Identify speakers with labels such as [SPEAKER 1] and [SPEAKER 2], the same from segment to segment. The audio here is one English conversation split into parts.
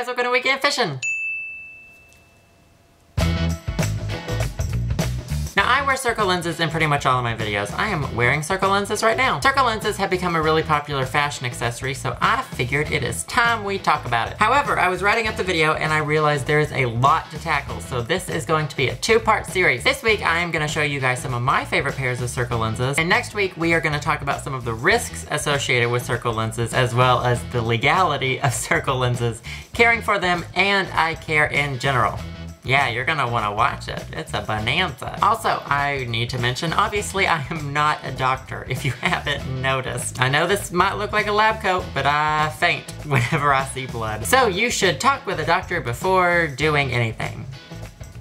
[SPEAKER 1] guys, we're gonna weekend fishing. Now I wear circle lenses in pretty much all of my videos. I am wearing circle lenses right now. Circle lenses have become a really popular fashion accessory, so I figured it is time we talk about it. However, I was writing up the video and I realized there is a lot to tackle, so this is going to be a two-part series. This week I am gonna show you guys some of my favorite pairs of circle lenses, and next week we are gonna talk about some of the risks associated with circle lenses, as well as the legality of circle lenses, caring for them, and eye care in general. Yeah, you're gonna wanna watch it. It's a bonanza. Also, I need to mention, obviously I am not a doctor, if you haven't noticed. I know this might look like a lab coat, but I faint whenever I see blood. So you should talk with a doctor before doing anything.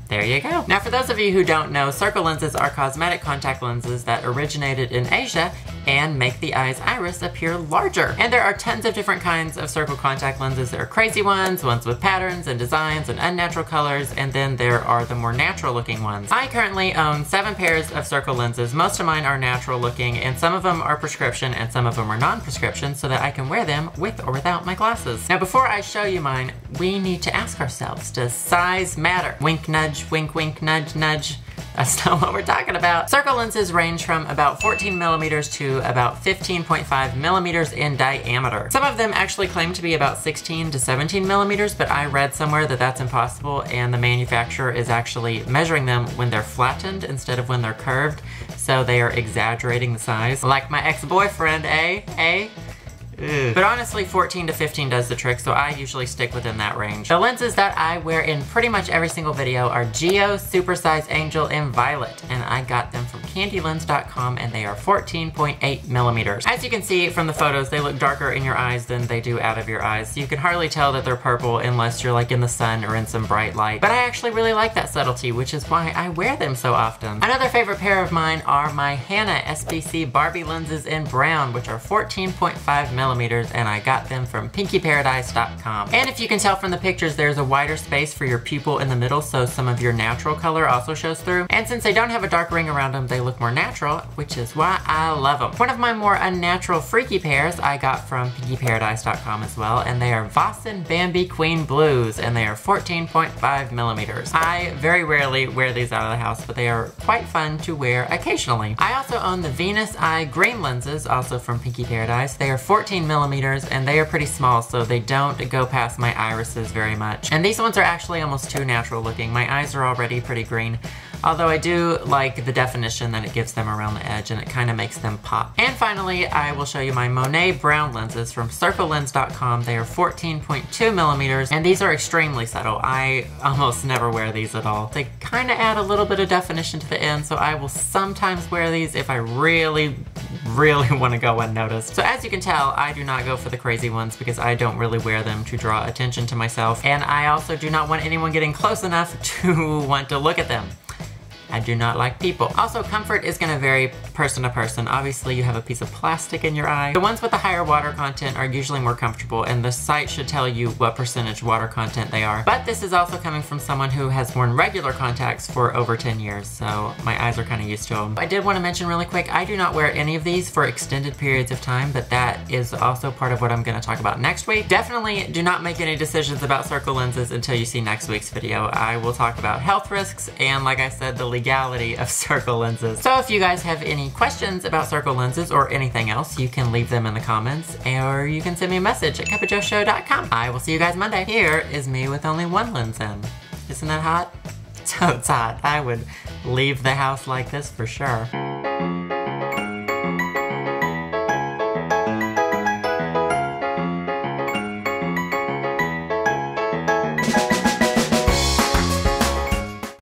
[SPEAKER 1] There you go. Now for those of you who don't know, circle lenses are cosmetic contact lenses that originated in Asia and make the eye's iris appear larger. And there are tons of different kinds of circle contact lenses. There are crazy ones with patterns and designs and unnatural colors, and then there are the more natural looking ones. I currently own 7 pairs of circle lenses. Most of mine are natural looking, and some of them are prescription and some of them are non-prescription, so that I can wear them with or without my glasses. Now before I show you mine, we need to ask ourselves, does size matter? Wink, nudge, wink, wink, nudge, nudge. That's not what we're talking about. Circle lenses range from about 14 millimeters to about 15.5 millimeters in diameter. Some of them actually claim to be about 16 to 17 millimeters, but I read somewhere that that's impossible, and the manufacturer is actually measuring them when they're flattened instead of when they're curved, so they are exaggerating the size. Like my ex-boyfriend, eh? Ugh. But honestly, 14 to 15 does the trick, so I usually stick within that range. The lenses that I wear in pretty much every single video are Geo, Supersize Angel, and Violet, and I got them from candylens.com, and they are 14.8 millimeters. As you can see from the photos, they look darker in your eyes than they do out of your eyes, so you can hardly tell that they're purple unless you're like in the sun or in some bright light. But I actually really like that subtlety, which is why I wear them so often. Another favorite pair of mine are my Hana SBC Barbie lenses in brown, which are 14.5 millimeters, and I got them from pinkyparadise.com. And if you can tell from the pictures, there's a wider space for your pupil in the middle, so some of your natural color also shows through. And since they don't have a dark ring around them, they look more natural, which is why I love them. One of my more unnatural freaky pairs I got from pinkyparadise.com as well, and they are Vassen Bambi Queen Blues, and they are 14.5 millimeters. I very rarely wear these out of the house, but they are quite fun to wear occasionally. I also own the Venus Eye Green lenses, also from Pinky Paradise. They are 14 millimeters, and they are pretty small, so they don't go past my irises very much. And these ones are actually almost too natural looking. My eyes are already pretty green, although I do like the definition that it gives them around the edge, and it kind of makes them pop. And finally, I will show you my Monet brown lenses from circlelens.com. They are 14.2 millimeters, and these are extremely subtle. I almost never wear these at all. They kind of add a little bit of definition to the end, so I will sometimes wear these if I really want to go unnoticed. So as you can tell, I do not go for the crazy ones because I don't really wear them to draw attention to myself, and I also do not want anyone getting close enough to want to look at them. I do not like people. Also, comfort is gonna vary person to person. Obviously, you have a piece of plastic in your eye. The ones with the higher water content are usually more comfortable, and the site should tell you what percentage water content they are. But this is also coming from someone who has worn regular contacts for over 10 years, so my eyes are kind of used to them. I did want to mention really quick, I do not wear any of these for extended periods of time, but that is also part of what I'm gonna talk about next week. Definitely do not make any decisions about circle lenses until you see next week's video. I will talk about health risks and, like I said, the legality of circle lenses. So if you guys have any questions about circle lenses or anything else, you can leave them in the comments, or you can send me a message at cupofjoeshow.com. I will see you guys Monday. Here is me with only one lens in. Isn't that hot? So it's hot. I would leave the house like this for sure.